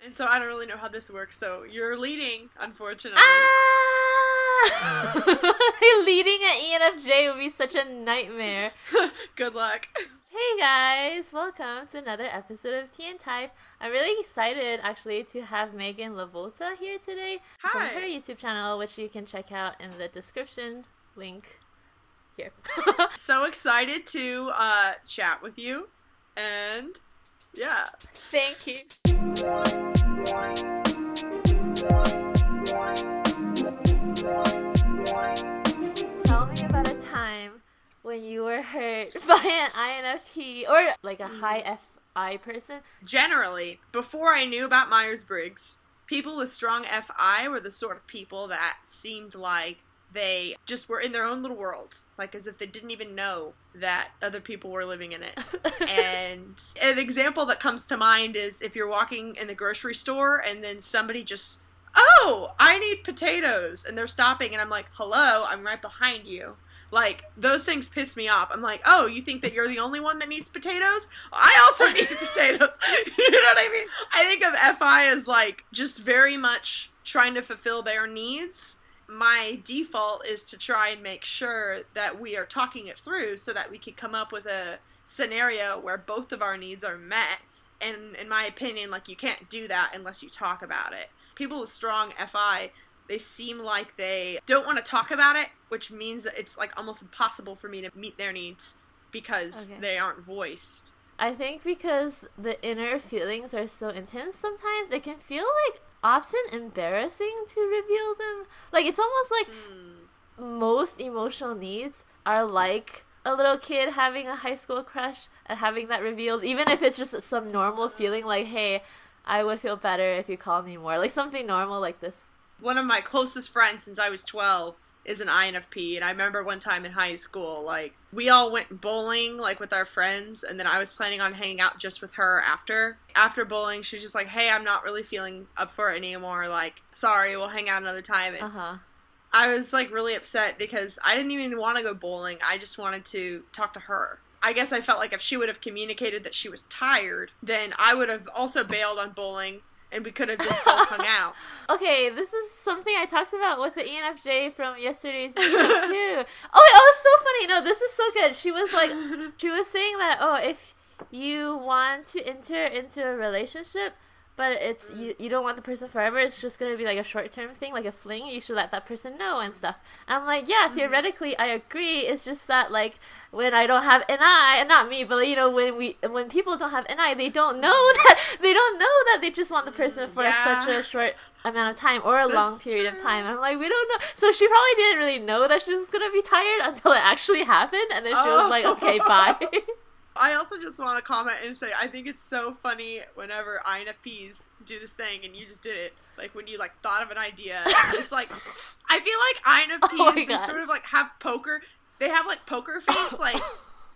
And so I don't really know how this works, so you're leading, unfortunately. Leading an ENFJ would be such a nightmare. Good luck. Hey guys, welcome to another episode of Tea and Type. I'm really excited actually to have Meghan LeVota here today. Hi. From her YouTube channel, which you can check out in the description link here. So excited to chat with you, and yeah. Thank you. Tell me about a time when you were hurt by an INFP or like a high FI person. Generally, before I knew about Myers-Briggs, people with strong FI were the sort of people that seemed like they just were in their own little world, like as if they didn't even know that other people were living in it. And an example that comes to mind is if you're walking in the grocery store and then somebody just, oh, I need potatoes, and they're stopping and I'm like, hello, I'm right behind you. Like, those things piss me off. I'm like, oh, you think that you're the only one that needs potatoes? I also need potatoes. You know what I mean? I think of FI as, like, just very much trying to fulfill their needs. My default is to try and make sure that we are talking it through so that we can come up with a scenario where both of our needs are met. And in my opinion, like, you can't do that unless you talk about it. People with strong FI, they seem like they don't want to talk about it, which means that it's like almost impossible for me to meet their needs because they aren't voiced. I think because the inner feelings are so intense sometimes, it can feel like often embarrassing to reveal them. Like, it's almost like most emotional needs are like a little kid having a high school crush and having that revealed, even if it's just some normal feeling like, hey, I would feel better if you called me more. Like something normal like this. One of my closest friends since I was 12 is an INFP, and I remember one time in high school, like, we all went bowling, like, with our friends, and then I was planning on hanging out just with her after. After bowling, she was just like, hey, I'm not really feeling up for it anymore, like, sorry, we'll hang out another time. And I was, like, really upset because I didn't even want to go bowling. I just wanted to talk to her. I guess I felt like if she would have communicated that she was tired, then I would have also bailed on bowling, and we could have just both hung out. Okay, this is something I talked about with the ENFJ from yesterday's meeting too. Oh, it was so funny. No, this is so good. She was like, she was saying that, oh, if you want to enter into a relationship, but it's you don't want the person forever, it's just going to be like a short-term thing, like a fling, you should let that person know and stuff. I'm like, yeah, theoretically, I agree. It's just that, like, when I don't have an eye, and not me, but, you know, when people don't have an eye, they don't know that they just want the person for such a short amount of time or a long period of time. I'm like, we don't know. So she probably didn't really know that she was going to be tired until it actually happened, and then she was like, okay, bye. I also just want to comment and say I think it's so funny whenever INFPs do this thing and you just did it. Like when you like thought of an idea. It's like I feel like INFPs they sort of like have poker. They have like poker face, like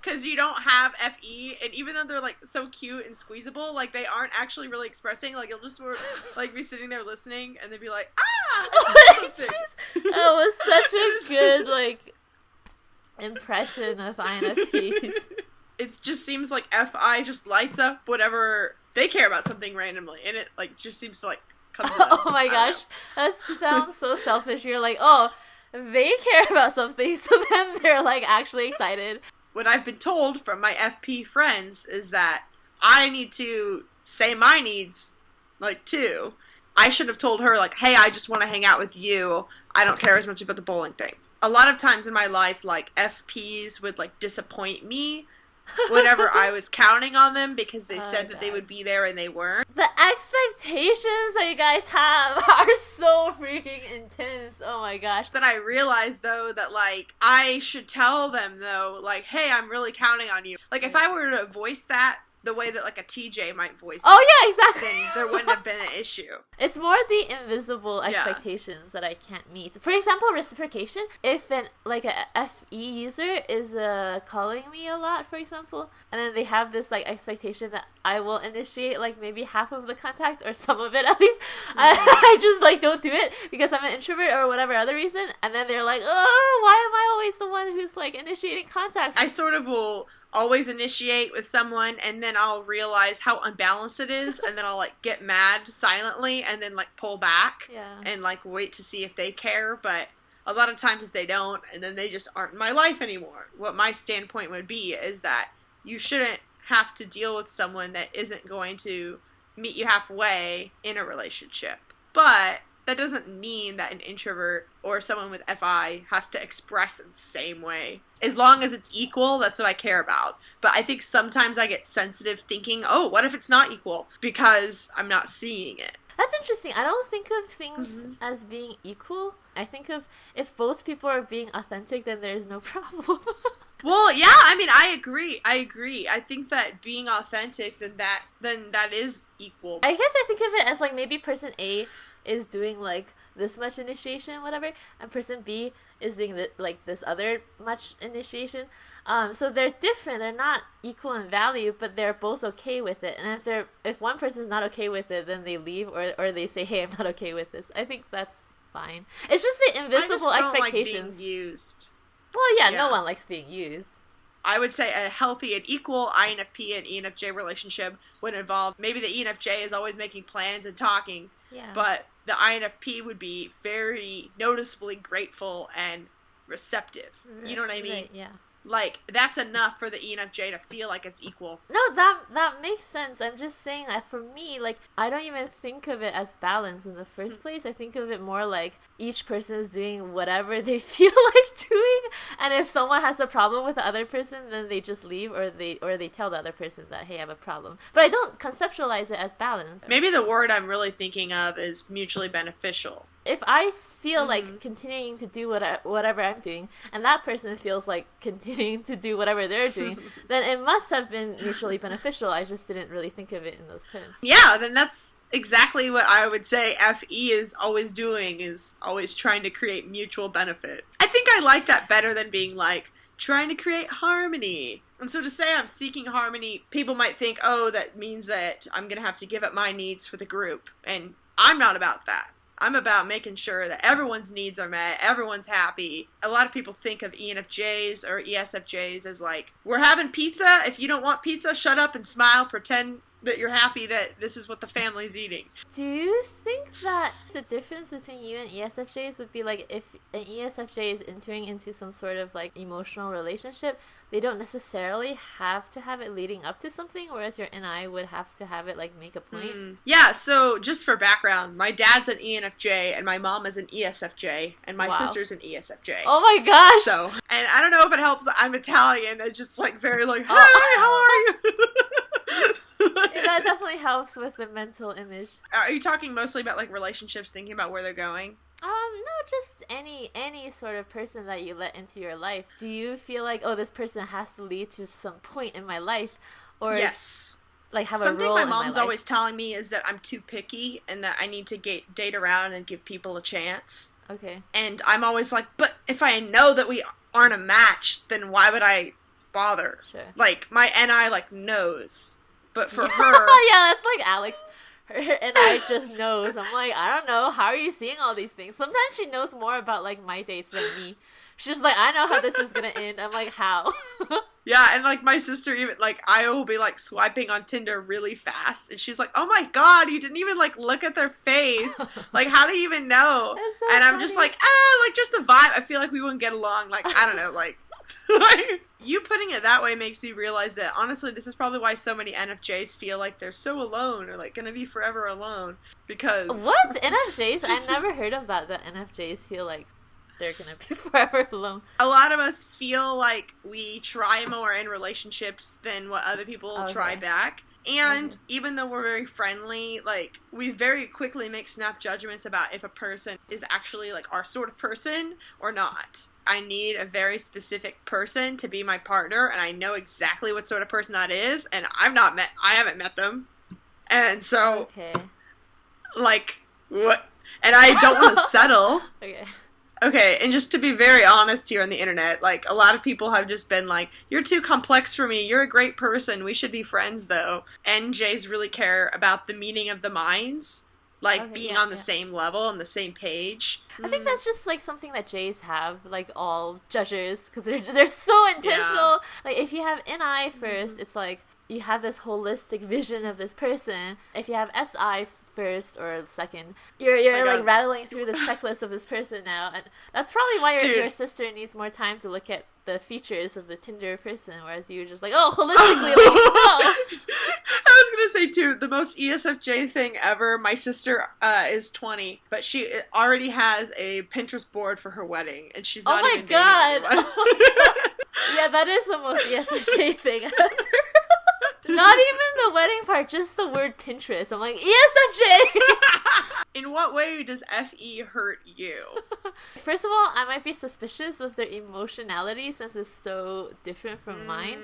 because you don't have FE, and even though they're like so cute and squeezable, like they aren't actually really expressing. Like you'll just like be sitting there listening and they'd be like, that was such a good like impression of INFPs. It just seems like FI just lights up whatever they care about something randomly, and it like just seems to like come to them. Oh my gosh, that sounds so selfish. You're like, oh, they care about something, so then they're like actually excited. What I've been told from my FP friends is that I need to say my needs like too. I should have told her like, hey, I just want to hang out with you. I don't care as much about the bowling thing. A lot of times in my life, like FPs would like disappoint me whenever I was counting on them because they said that they would be there and they weren't. The expectations that you guys have are so freaking intense. Oh my gosh. Then I realized though that like I should tell them though like, hey, I'm really counting on you. Like if I were to voice that the way that like a TJ might voice it, yeah, exactly, then there wouldn't have been an issue. It's more the invisible expectations that I can't meet. For example, reciprocation. If a FE user is calling me a lot, for example, and then they have this like expectation that I will initiate like maybe half of the contact or some of it at least. I just like don't do it because I'm an introvert or whatever other reason, and then they're like, oh, why am I always the one who's like initiating contact? I sort of will always initiate with someone, and then I'll realize how unbalanced it is, and then I'll like get mad silently and then like pull back and like wait to see if they care. But a lot of times they don't, and then they just aren't in my life anymore. What my standpoint would be is that you shouldn't have to deal with someone that isn't going to meet you halfway in a relationship. But that doesn't mean that an introvert or someone with FI has to express in the same way. As long as it's equal, that's what I care about. But I think sometimes I get sensitive thinking, oh, what if it's not equal? Because I'm not seeing it. That's interesting. I don't think of things as being equal. I think of if both people are being authentic, then there's no problem. Well, yeah, I mean, I agree. I think that being authentic, then that is equal. I guess I think of it as like maybe person A is doing like this much initiation, whatever, and person B is doing like this other much initiation. So they're different. They're not equal in value, but they're both okay with it. And if one person's not okay with it, then they leave or they say, "Hey, I'm not okay with this." I think that's fine. It's just the invisible expectations. Like being used. Well, yeah, no one likes being used. I would say a healthy and equal INFP and ENFJ relationship would involve maybe the ENFJ is always making plans and talking, but the INFP would be very noticeably grateful and receptive. You know what I mean? Right, yeah. Like, that's enough for the ENFJ to feel like it's equal. No, that makes sense. I'm just saying that for me, like, I don't even think of it as balance in the first place. I think of it more like each person is doing whatever they feel like doing, and if someone has a problem with the other person, then they just leave, or they tell the other person that, hey, I have a problem. But I don't conceptualize it as balance. Maybe the word I'm really thinking of is mutually beneficial. If I feel like continuing to do whatever I'm doing, and that person feels like continuing to do whatever they're doing, then it must have been mutually beneficial. I just didn't really think of it in those terms. Yeah, then that's exactly what I would say FE is always doing, is always trying to create mutual benefit. I think I like that better than being like, trying to create harmony. And so to say I'm seeking harmony, people might think, oh, that means that I'm going to have to give up my needs for the group. And I'm not about that. I'm about making sure that everyone's needs are met, everyone's happy. A lot of people think of ENFJs or ESFJs as like, we're having pizza. If you don't want pizza, shut up and smile. Pretend that you're happy that this is what the family's eating. Do you think that the difference between you and ESFJs would be like if an ESFJ is entering into some sort of like emotional relationship, they don't necessarily have to have it leading up to something, whereas your NI would have to have it like make a point? Yeah, so just for background, my dad's an ENFJ and my mom is an ESFJ and my sister's an ESFJ. Oh my gosh! So, and I don't know if it helps, I'm Italian. It's just like very like, hi, how are you? That definitely helps with the mental image. Are you talking mostly about like relationships, thinking about where they're going? No, just any sort of person that you let into your life. Do you feel like, oh, this person has to lead to some point in my life, or yes, like have something a role my in my mom's life? always telling me is that I'm too picky and that I need to date around and give people a chance. Okay. And I'm always like, but if I know that we aren't a match, then why would I bother? Sure. Like my NI like knows. But for her... yeah, that's like Alex. Her NI just knows. I'm like, I don't know. How are you seeing all these things? Sometimes she knows more about, like, my dates than me. She's just like, I know how this is gonna end. I'm like, how? Yeah, and, like, my sister even, like, I will be, like, swiping on Tinder really fast. And she's like, oh my god, you didn't even, like, look at their face. Like, how do you even know? So and I'm funny. just like, like, just the vibe. I feel like we wouldn't get along. Like, I don't know, like... You putting it that way makes me realize that honestly this is probably why so many NFJs feel like they're so alone or like gonna be forever alone, because what? NFJs? I never heard of that NFJs feel like they're gonna be forever alone. A lot of us feel like we try more in relationships than what other people try back. And even though we're very friendly, like, we very quickly make snap judgments about if a person is actually, like, our sort of person or not. I need a very specific person to be my partner, and I know exactly what sort of person that is, and I haven't met them. And so, like, what? And I don't want to settle. Okay. Okay, and just to be very honest here on the internet, like, a lot of people have just been like, you're too complex for me, you're a great person, we should be friends, though. NJs really care about the meaning of the minds, like, Okay, being yeah, on the yeah. same level, on the same page. I think that's just like something that Jays have, like all judges, because they're so intentional. Like if you have NI first, it's like you have this holistic vision of this person. If you have SI first or second, you're like rattling through this checklist of this person now, and that's probably why your sister needs more time to look at the features of the Tinder person, whereas you're just like, oh, holistically, like, no. I was gonna say too, the most ESFJ thing ever. My sister is 20, but she already has a Pinterest board for her wedding, and she's not even dating anyone. Yeah, that is the most ESFJ thing ever. Not even the wedding part, just the word Pinterest. I'm like, ESFJ! In what way does FE hurt you? First of all, I might be suspicious of their emotionality since it's so different from mine.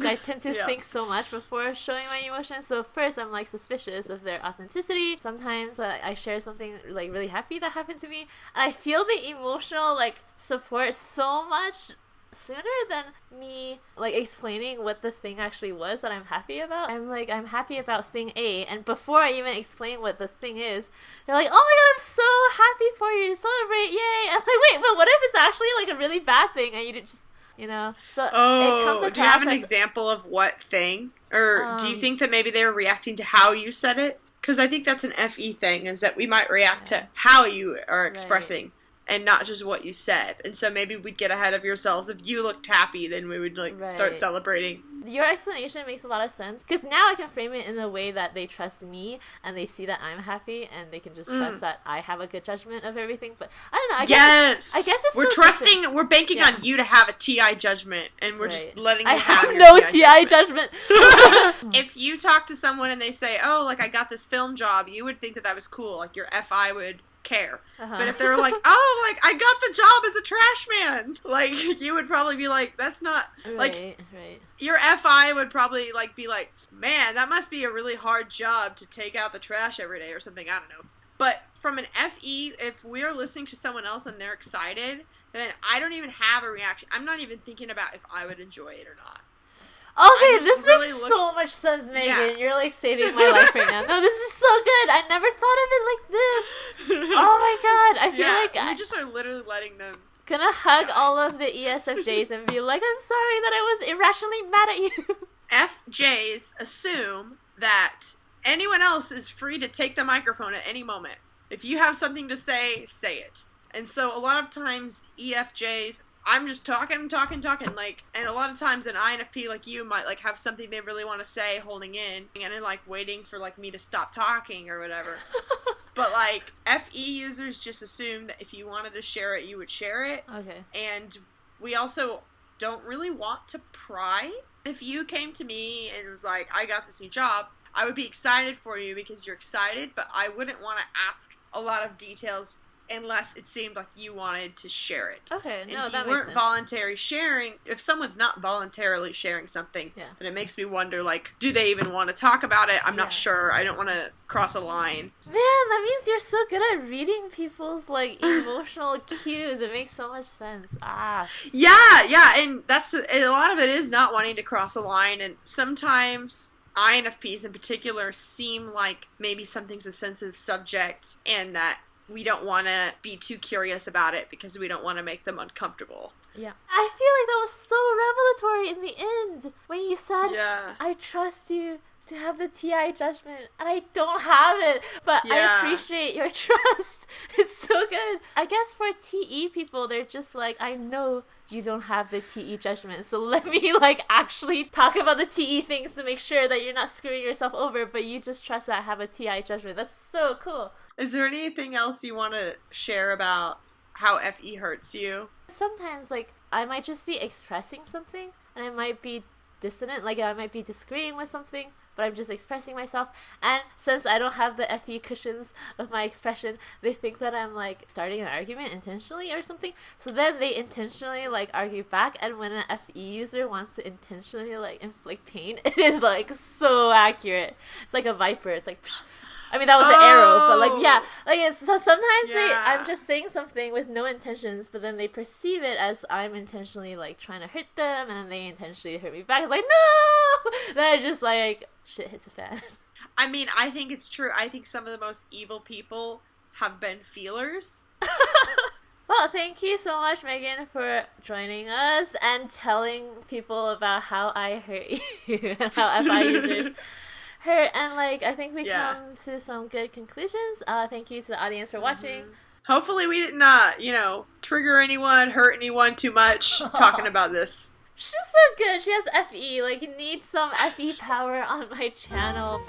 I tend to think so much before showing my emotions. So first, I'm like suspicious of their authenticity. Sometimes I share something like really happy that happened to me, and I feel the emotional like support so much sooner than me like explaining what the thing actually was that I'm happy about. I'm happy about thing A, and before I even explain what the thing is, they're like, oh my god, I'm so happy for you, celebrate, yay. I'm like, wait, but what if it's actually like a really bad thing and you just, you know? So it comes across. Do you have an example of what thing? Or do you think that maybe they were reacting to how you said it? Because I think that's an FE thing, is that we might react to how you are expressing. And not just what you said. And so maybe we'd get ahead of yourselves. If you looked happy, then we would start celebrating. Your explanation makes a lot of sense. Because now I can frame it in a way that they trust me and they see that I'm happy and they can just trust that I have a good judgment of everything. But I don't know. I guess it's we're so trusting, different. We're banking on you to have a TI judgment. And we're just letting you I have your no TI judgment. If you talk to someone and they say, oh, like, I got this film job, you would think that that was cool. Like, your FI would care. But if they're like, oh, like, I got the job as a trash man, like, you would probably be like, that's not like your FI would probably like be like, man, that must be a really hard job to take out the trash every day or something. I don't know. But from an FE, if we're listening to someone else and they're excited, then I don't even have a reaction. I'm not even thinking about if I would enjoy it or not. Okay, this really makes so much sense, Megan. Yeah. You're like saving my life right now. No, this is so good. I never thought of it like this. Oh my god, I feel like you just are literally letting them. Gonna hug all of the ESFJs and be like, I'm sorry that I was irrationally mad at you. FJs assume that anyone else is free to take the microphone at any moment. If you have something to say, say it. And so a lot of times EFJs, I'm just talking, like, and a lot of times an INFP like you might, like, have something they really want to say holding in, and then, like, waiting for, like, me to stop talking or whatever. But, like, FE users just assume that if you wanted to share it, you would share it. Okay. And we also don't really want to pry. If you came to me and was like, I got this new job, I would be excited for you because you're excited, but I wouldn't want to ask a lot of details unless it seemed like you wanted to share it. Okay, and no, if that you makes weren't sense. Voluntarily sharing, if someone's not voluntarily sharing something, then it makes me wonder, like, do they even want to talk about it? I'm not sure. I don't want to cross a line. Man, that means you're so good at reading people's, like, emotional cues. It makes so much sense. Yeah, and that's a lot of it is not wanting to cross a line, and sometimes INFPs in particular seem like maybe something's a sensitive subject and that we don't want to be too curious about it because we don't want to make them uncomfortable. Yeah. I feel like that was so revelatory in the end when you said, I trust you to have the TI judgment, and I don't have it, but I appreciate your trust. It's so good. I guess for TE people, they're just like, I know you don't have the TE judgment, so let me, like, actually talk about the TE things to make sure that you're not screwing yourself over, but you just trust that I have a TI judgment. That's so cool. Is there anything else you want to share about how FE hurts you? Sometimes, like, I might just be expressing something, and I might be dissonant, like, I might be disagreeing with something, but I'm just expressing myself, and since I don't have the FE cushions of my expression, they think that I'm, like, starting an argument intentionally or something, so then they intentionally, like, argue back, and when an FE user wants to intentionally, like, inflict pain, it is, like, so accurate. It's like a viper. It's like, psh. I mean, that was the arrow, but like, yeah. Like, so sometimes I'm just saying something with no intentions, but then they perceive it as I'm intentionally, like, trying to hurt them, and then they intentionally hurt me back. It's like, no! Then I just, like, shit hits a fan. I mean, I think it's true. I think some of the most evil people have been feelers. Well, thank you so much, Megan, for joining us and telling people about how I hurt you and how FI users hurt. And, like, I think we come to some good conclusions. Thank you to the audience for watching. Hopefully we did not, trigger anyone, hurt anyone too much talking about this. She's so good. She has FE. Like, need some FE power on my channel.